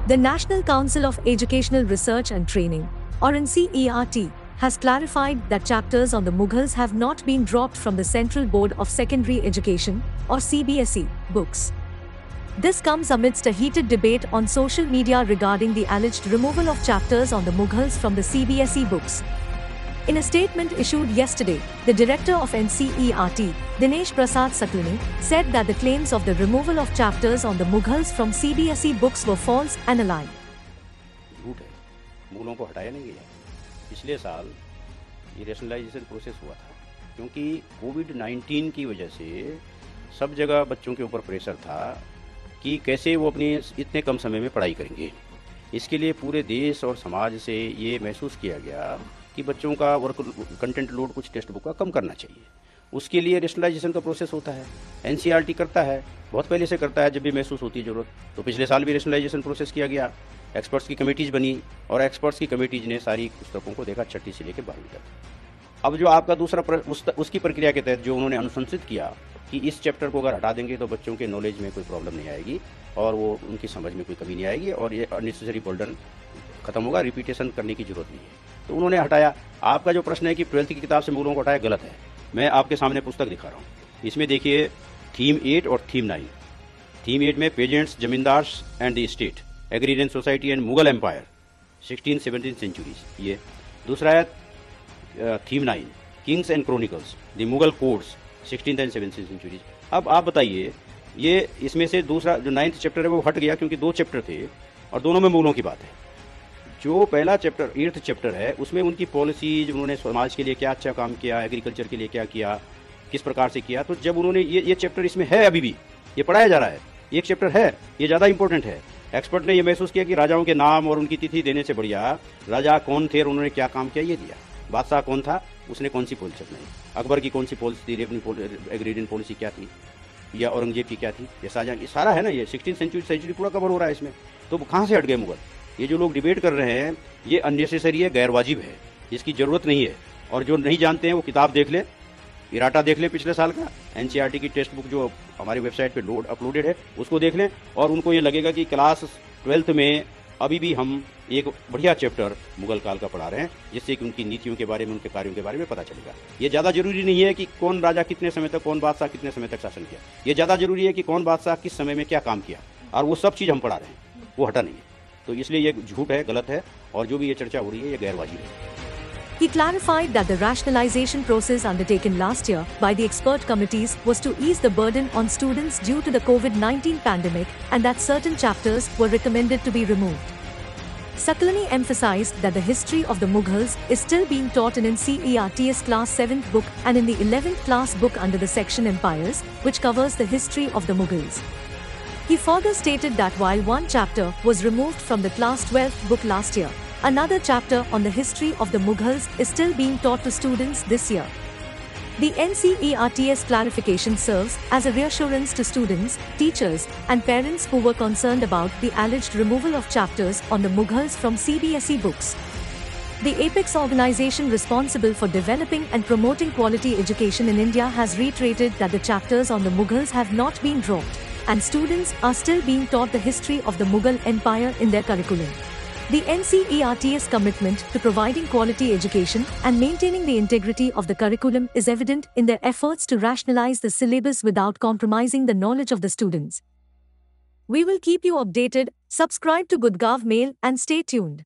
The National Council of Educational Research and Training, or NCERT, has clarified that chapters on the Mughals have not been dropped from the Central Board of Secondary Education, or CBSE, books. This comes amidst a heated debate on social media regarding the alleged removal of chapters on the Mughals from the CBSE books. In a statement issued yesterday, the director of NCERT, Dinesh Prasad Saklani, said that the claims of the removal of chapters on the Mughals from CBSE books were false and a lie. झूठ है, मुगलों को हटाया नहीं गया। पिछले साल ये रैशनलाइजेशन प्रोसेस हुआ था, क्योंकि कोविड-19 की वजह से सब जगह बच्चों के ऊपर प्रेशर था कि कैसे वो अपनी इतने कम समय में पढ़ाई करेंगे। इसके लिए पूरे देश और समाज से ये महसूस किया गया कि बच्चों का वर्क कंटेंट लोड कुछ टेक्स्ट बुक का कम करना चाहिए। उसके लिए रैशनलाइजेशन का प्रोसेस होता है, एनसीईआरटी करता है, बहुत पहले से करता है जब भी महसूस होती है ज़रूरत। तो पिछले साल भी रैशनलाइजेशन प्रोसेस किया गया, एक्सपर्ट्स की कमेटीज़ बनी और एक्सपर्ट्स की कमेटीज़ ने सारी पुस्तकों को देखा 6ठी से लेकर 12वीं तक। अब जो आपका दूसरा उसकी प्रक्रिया के तहत जो उन्होंने अनुशंसित किया कि इस चैप्टर को अगर हटा देंगे तो बच्चों के नॉलेज में कोई प्रॉब्लम नहीं आएगी और वो उनकी समझ में कोई कमी नहीं आएगी और ये अननेसेसरी बर्डन खत्म होगा, रिपीटेशन करने की जरूरत नहीं है, तो उन्होंने हटाया। आपका जो प्रश्न है कि 12th की किताब से मुगलों को हटाया, गलत है। मैं आपके सामने पुस्तक दिखा रहा हूँ, इसमें देखिए थीम 8 और थीम 9। थीम 8 में peasants, zamindars and the state, agrarian society and Mughal empire 16th-17th centuries. ये दूसरा है theme 9, kings and chronicles, the Mughal courts 16th and 17th centuries. अब आप बताइए, ये इसमें से दूसरा जो 9th चैप्टर है वो हट गया क्योंकि 2 चैप्टर थे और दोनों में मुगलों की बात है। जो पहला चैप्टर 8th चैप्टर है उसमें उनकी पॉलिसीज, उन्होंने समाज के लिए क्या अच्छा काम किया, एग्रीकल्चर के लिए क्या किया, किस प्रकार से किया। तो जब उन्होंने ये चैप्टर इसमें है, अभी भी ये पढ़ाया जा रहा है, एक चैप्टर है, ये ज़्यादा इंपॉर्टेंट है। एक्सपर्ट ने ये महसूस किया कि राजाओं के नाम और उनकी तिथि देने से बढ़िया राजा कौन थे और उन्होंने क्या काम किया ये दिया। बादशाह कौन था, उसने कौन सी पॉलिसी अपनाई, अकबर की कौन सी पॉलिसी थी, अपनी एग्रीरियन पॉलिसी क्या थी, या औरंगजेब की क्या थी, या शाहजहां की, सारा है ना। ये 16th सेंचुरी पूरा कवर हो रहा है इसमें। तो कहाँ से हट गए मुगल? ये जो लोग डिबेट कर रहे हैं ये अननेसेसरी है, गैर वाजिब है, इसकी ज़रूरत नहीं है। और जो नहीं जानते हैं वो किताब देख ले, इराटा देख ले पिछले साल का, एनसीईआरटी की टेक्स्ट बुक जो हमारी वेबसाइट पे अपलोडेड है उसको देख लें और उनको ये लगेगा कि क्लास 12th में अभी भी हम एक बढ़िया चैप्टर मुगल काल का पढ़ा रहे हैं, जिससे कि उनकी नीतियों के बारे में, उनके कार्यों के बारे में पता चलेगा। ये ज़्यादा जरूरी नहीं है कि कौन राजा कितने समय तक, कौन बादशाह कितने समय तक शासन किया। ये ज़्यादा जरूरी है कि कौन बादशाह किस समय में क्या काम किया, और वो सब चीज़ हम पढ़ा रहे हैं, वो हटा नहीं है। तो इसलिए ये झूठ है, गलत है, और जो भी ये चर्चा हो रही है ये गैरवाजिब है। He clarified that the rationalization process undertaken last year by the expert committees was to ease the burden on students due to the COVID-19 pandemic and that certain chapters were recommended to be removed. Saklani emphasized that the history of the Mughals is still being taught in NCERT's Class 7th book and in the 11th class book under the section Empires, which covers the history of the Mughals. He further stated that while one chapter was removed from the Class 12th book last year, another chapter on the history of the Mughals is still being taught to students this year. The NCERT's clarification serves as a reassurance to students, teachers, and parents who were concerned about the alleged removal of chapters on the Mughals from CBSE books. The apex organization responsible for developing and promoting quality education in India has reiterated that the chapters on the Mughals have not been dropped, and students are still being taught the history of the Mughal Empire in their curriculum. The NCERT's commitment to providing quality education and maintaining the integrity of the curriculum is evident in their efforts to rationalize the syllabus without compromising the knowledge of the students. We will keep you updated. Subscribe to Gudgaon Mail and stay tuned.